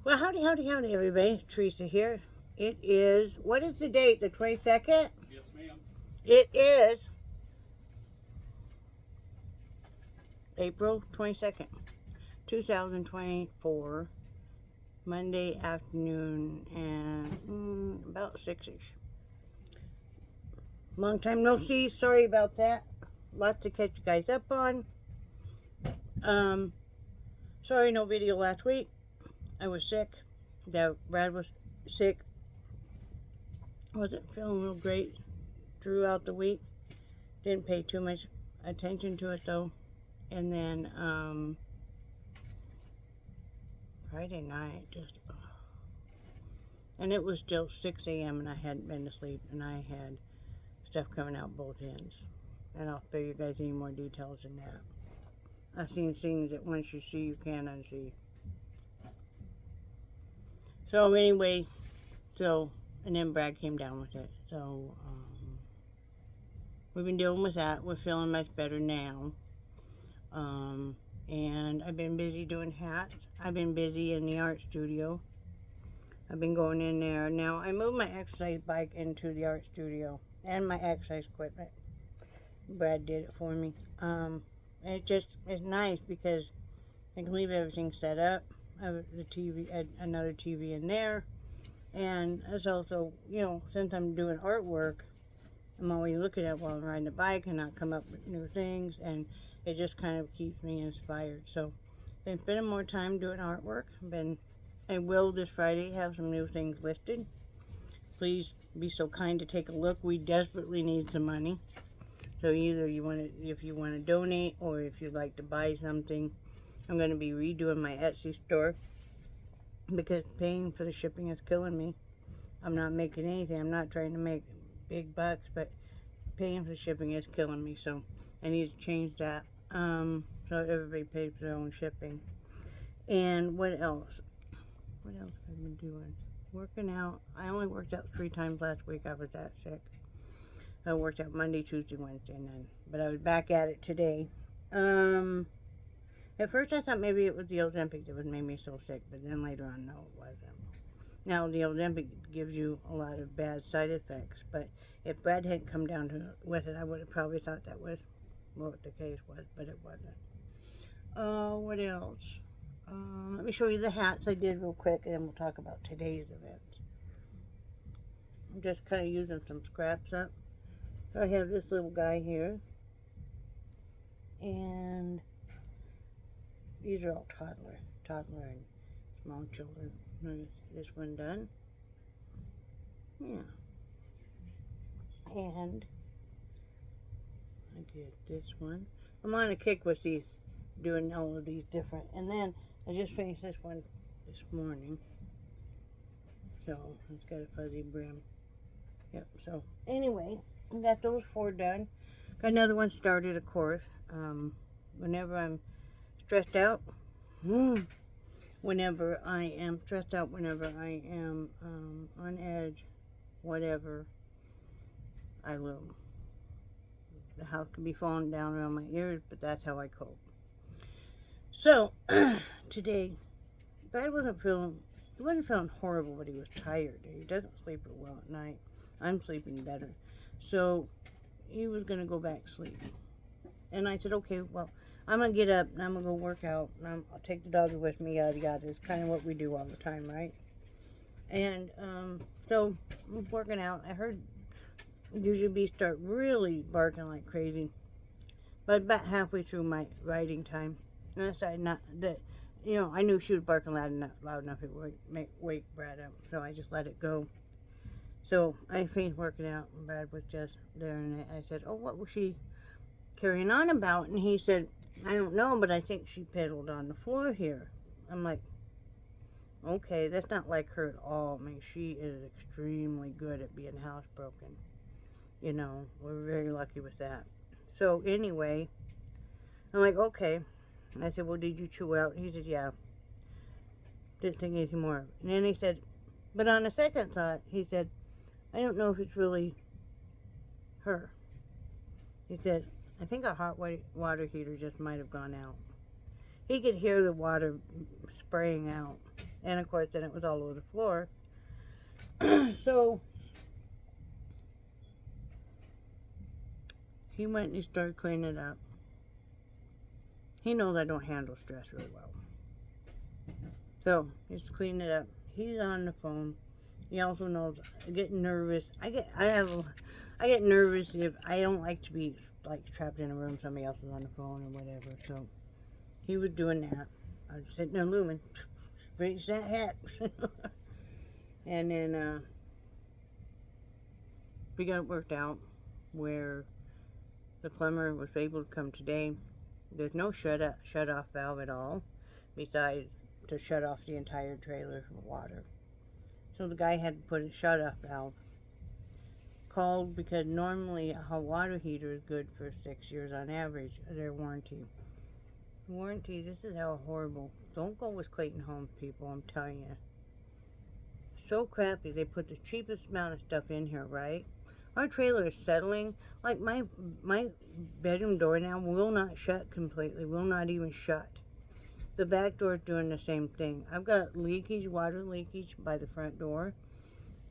Well, howdy, everybody. Teresa here. It is, what is the date? The 22nd? Yes, ma'am. It is April 22nd, 2024, Monday afternoon, and about 6-ish. Long time no see. Sorry about that. Lots to catch you guys up on. Sorry, no video last week. I was sick. Brad was sick. Wasn't feeling real great throughout the week. Didn't pay too much attention to it though. And then Friday night, and it was still 6 a.m. and I hadn't been to sleep, and I had stuff coming out both ends. And I'll spare you guys any more details than that. I've seen things that once you see, you can't unsee. So anyway, and then Brad came down with it. So we've been dealing with that. We're feeling much better now. And I've been busy doing hats. I've been busy in the art studio. I've been going in there. Now, I moved my exercise bike into the art studio and my exercise equipment. Brad did it for me. It's nice because I can leave everything set up. I have the TV, another TV in there. And it's also, since I'm doing artwork, I'm always looking at while I'm riding the bike and I'll come up with new things, and it just kind of keeps me inspired. So I've been spending more time doing artwork. I will this Friday have some new things listed. Please be so kind to take a look. We desperately need some money. So either if you want to donate, or if you'd like to buy something. I'm going to be redoing my Etsy store because paying for the shipping is killing me. I'm not making anything. I'm not trying to make big bucks, but paying for shipping is killing me. So I need to change that. So everybody pays for their own shipping. And what else? What else have I been doing? Working out. I only worked out 3 times last week. I was that sick. I worked out Monday, Tuesday, Wednesday, but I was back at it today. At first I thought maybe it was the Ozempic that would make me so sick, but then later on, no, it wasn't. Now, the Ozempic gives you a lot of bad side effects, but if Brad hadn't come down with it, I would have probably thought that was what the case was, but it wasn't. What else? Let me show you the hats I did real quick, and then we'll talk about today's event. I'm just kind of using some scraps up. So I have this little guy here, and these are all toddler and small children. This one done. Yeah. And I did this one. I'm on a kick with these, doing all of these different. And then I just finished this one this morning. So it's got a fuzzy brim. Yep. So anyway, I got those 4 done. Got another one started, of course. Whenever I'm stressed out, whenever I am stressed out, whenever I am on edge, whatever, I will. The house could be falling down around my ears, but that's how I cope. So, today, Brad wasn't feeling horrible, but he was tired. He doesn't sleep well at night. I'm sleeping better. So, he was going to go back to sleep. And I said, okay, well, I'm going to get up and I'm going to go work out. And I'll take the dog with me, yada, yada. It's kind of what we do all the time, right? And so I'm working out. I heard usually bees start really barking like crazy. But about halfway through my riding time, and I decided not that, I knew she was barking loud enough it would wake Brad up. So I just let it go. So I finished working out, and Brad was just there, and I said, oh, what was she carrying on about? And he said, I don't know, but I think she pedaled on the floor here. I'm like, okay, that's not like her at all. I mean, she is extremely good at being housebroken. We're very lucky with that. So anyway, I'm like, okay. And I said, well, did you chew out? He said, yeah. Didn't think anything more. And then he said, but on a second thought, he said, I don't know if it's really her. He said, I think our hot water heater just might have gone out. He could hear the water spraying out. And of course, then it was all over the floor. So he went and he started cleaning it up. He knows I don't handle stress really well. So he's cleaning it up. He's on the phone. He also knows I get nervous. I get nervous if I don't like to be like trapped in a room. Somebody else is on the phone or whatever. So he was doing that. I was sitting there looming. Raise that hat. And then we got it worked out where the plumber was able to come today. There's no shut-off valve at all, besides to shut off the entire trailer for water. So the guy had to put a shut-off valve. Called because normally a hot water heater is good for 6 years on average, their warranty. This is how horrible. Don't go with Clayton Homes, people, I'm telling you. So crappy. They put the cheapest amount of stuff in here, right? Our trailer is settling. Like my bedroom door now will not shut completely. Will not even shut. The back door is doing the same thing. I've got leakage, water leakage by the front door.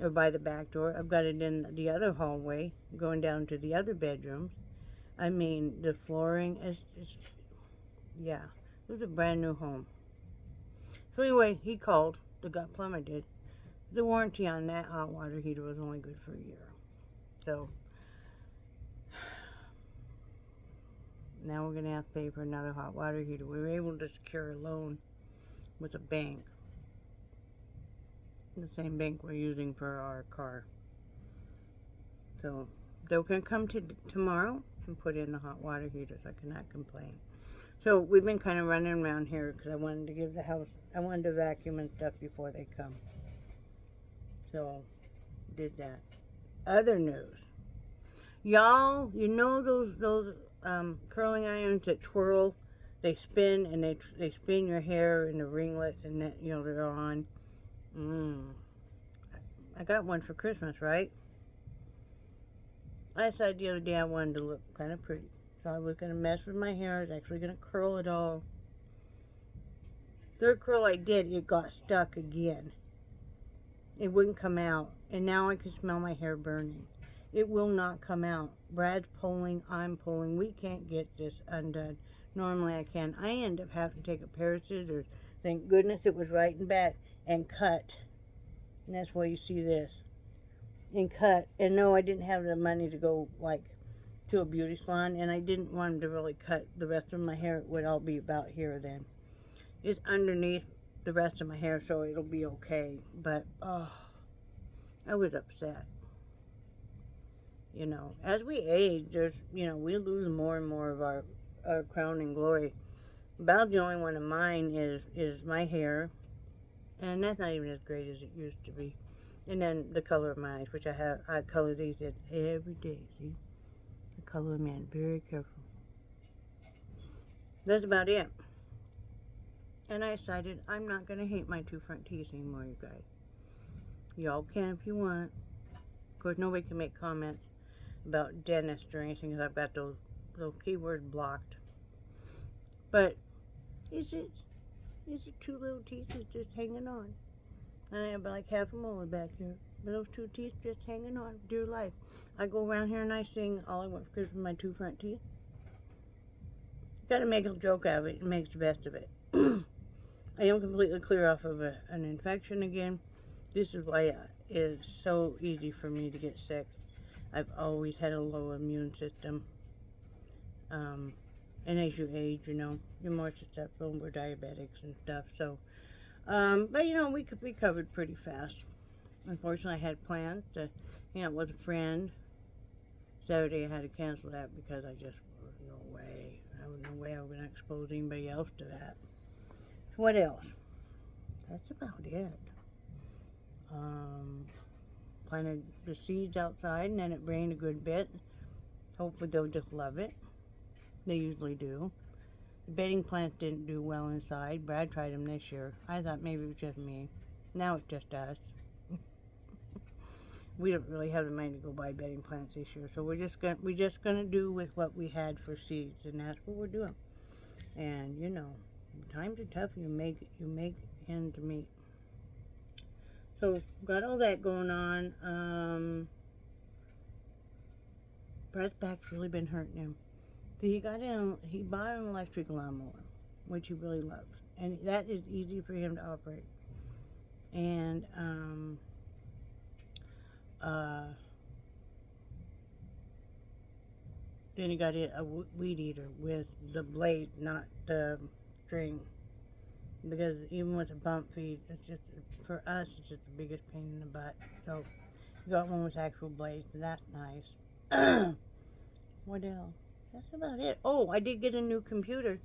Or by the back door. I've got it in the other hallway. Going down to the other bedrooms. I mean, the flooring is yeah. It was a brand new home. So anyway, he called. The plumber did. The warranty on that hot water heater was only good for a year. So now we're going to have to pay for another hot water heater. We were able to secure a loan with a bank. The same bank we're using for our car. So they're going to come tomorrow and put in the hot water heaters. I cannot complain. So we've been kind of running around here because I wanted to give the house, I wanted to vacuum and stuff before they come. So did that. Other news. Y'all, you know those curling irons that twirl, they spin and they spin your hair in the ringlets and that, you know, they're on. I got one for Christmas, right? I decided the other day I wanted to look kind of pretty. So I was going to mess with my hair. I was actually going to curl it all. Third curl I did, it got stuck again. It wouldn't come out. And now I can smell my hair burning. It will not come out. Brad's pulling, I'm pulling. We can't get this undone. Normally I can. I end up having to take a pair of scissors. Thank goodness it was right and back. And cut. And that's why you see this. And cut. And no, I didn't have the money to go, like, to a beauty salon. And I didn't want him to really cut the rest of my hair. It would all be about here then. It's underneath the rest of my hair, so it'll be okay. But, oh, I was upset. You know, as we age, there's, you know, we lose more and more of our crown and glory. About the only one of mine is my hair. And that's not even as great as it used to be. And then the color of my eyes, which I color these in every day, see? I color them in, very careful. That's about it. And I decided I'm not going to hate my two front teeth anymore, you guys. Y'all can if you want. Of course, nobody can make comments about dentist or anything because I've got those keywords blocked. But is it two little teeth that's just hanging on? And I have like half a molar back here. But those two teeth just hanging on, dear life. I go around here and I sing All I Want for Christmas with my two front teeth. Got to make a joke out of it and make the best of it. I am completely clear off of an infection again. This is why it is so easy for me to get sick. I've always had a low immune system. And as you age, you know, you're more susceptible. We're diabetics and stuff. So, but you know, we recovered pretty fast. Unfortunately, I had plans to hang out with a friend. Saturday, I had to cancel that because I just, no way. There was no way I was going to expose anybody else to that. So what else? That's about it. Planted the seeds outside, and then it rained a good bit. Hopefully they'll just love it. They usually do. The bedding plants didn't do well inside. Brad tried them this year. I thought maybe it was just me. Now it's just us. We don't really have the money to go buy bedding plants this year, so we're just gonna do with what we had for seeds, and that's what we're doing. And you know, times are tough. You make ends meet. So, got all that going on. Brad's back's really been hurting him. So he bought an electric lawnmower, which he really loves. And that is easy for him to operate. And, then he got a weed eater with the blade, not the string. Because even with a bump feed, it's just, for us, it's just the biggest pain in the butt. So, he got one with actual blades, and that's nice. What else? That's about it. Oh, I did get a new computer.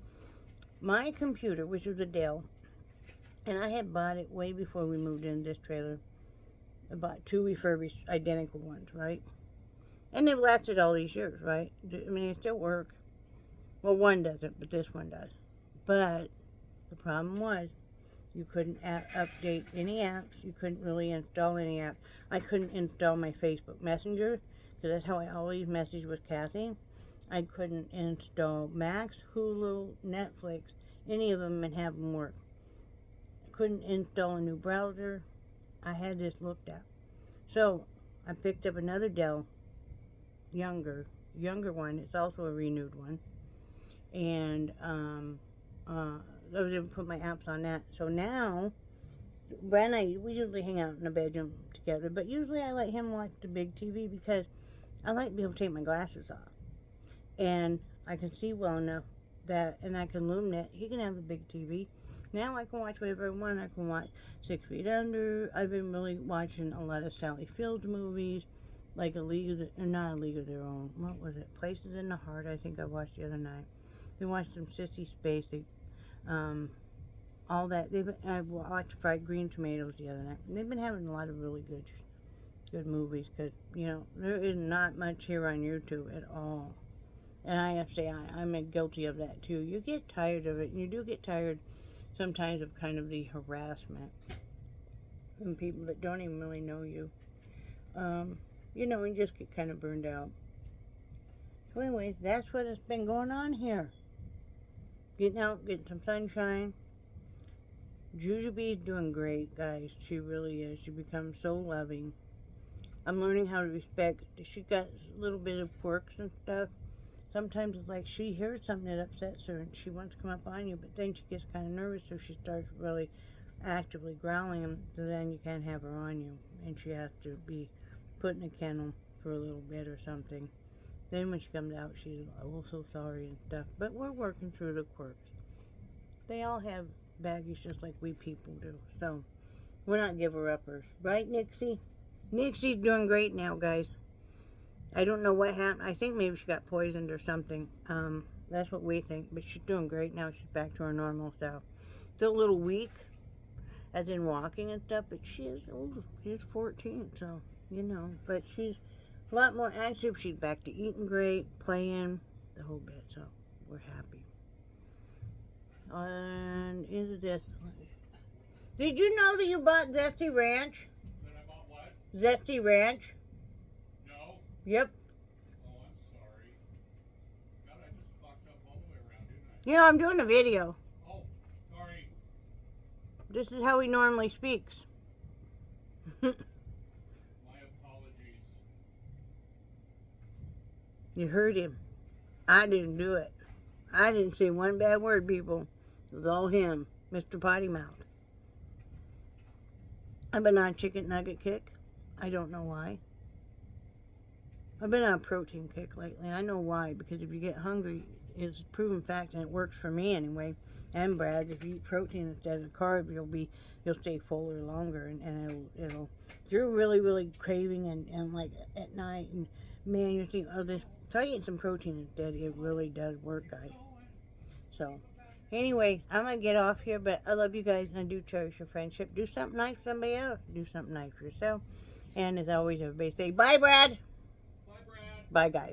My computer, which was a Dell, and I had bought it way before we moved in this trailer. I bought 2 refurbished identical ones, right? And they've lasted all these years, right? I mean, they still work. Well, one doesn't, but this one does. But the problem was you couldn't update any apps. You couldn't really install any apps. I couldn't install my Facebook Messenger, because that's how I always message with Kathy. I couldn't install Max, Hulu, Netflix, any of them, and have them work. I couldn't install a new browser. I had this looked at. So I picked up another Dell, younger one. It's also a renewed one. And I was able to put my apps on that. So now, Brad and I, we usually hang out in the bedroom together, but usually I let him watch the big TV because I like to be able to take my glasses off. And I can see well enough that, and I can illuminate. He can have a big TV. Now I can watch whatever I want. I can watch 6 Feet Under. I've been really watching a lot of Sally Fields movies, like not A League of Their Own. What was it? Places in the Heart, I think I watched the other night. They watched some Sissy Spacek. All that. I watched Fried Green Tomatoes the other night. They've been having a lot of really good movies, because, you know, there is not much here on YouTube at all. And I have to say, I'm guilty of that too. You get tired of it, and you do get tired sometimes of kind of the harassment from people that don't even really know you. You know, and just get kind of burned out. So anyways, that's what has been going on here. Getting out, getting some sunshine. Jujubee's doing great, guys. She really is. She becomes so loving. I'm learning how to respect. She's got a little bit of quirks and stuff. Sometimes it's like she hears something that upsets her and she wants to come up on you, but then she gets kind of nervous, so she starts really actively growling, and so then you can't have her on you, and she has to be put in a kennel for a little bit or something. Then when she comes out, she's, oh, so sorry and stuff. But we're working through the quirks. They all have baggies just like we people do, so we're not giver-uppers. Right, Nixie? Nixie's doing great now, guys. I don't know what happened. I think maybe she got poisoned or something. That's what we think. But she's doing great now. She's back to her normal self. Still a little weak, as in walking and stuff, but she is old. She's 14, so, you know. But she's a lot more active. She's back to eating great, playing, the whole bit. So, we're happy. And is this... Did you know that you bought Zesty Ranch? That I bought what? Zesty Ranch? No. Yep. Oh, I'm sorry. God, I just fucked up all the way around, didn't I? Yeah, I'm doing a video. Oh, sorry. This is how he normally speaks. My apologies. You heard him. I didn't do it. I didn't say one bad word, people. It was all him, Mr. Potty Mouth. I've been on a chicken nugget kick. I don't know why. I've been on a protein kick lately. I know why, because if you get hungry, it's a proven fact, and it works for me anyway. And Brad, if you eat protein instead of carb, you'll stay fuller longer, and it'll if you're really, really craving and like at night, and man, you think, oh, this, try eating some protein instead. It really does work, guys. So anyway, I'm gonna get off here, but I love you guys, and I do cherish your friendship. Do something nice for somebody else. Do something nice for yourself. And as always, everybody say bye, Brad. Bye, Brad. Bye, guys.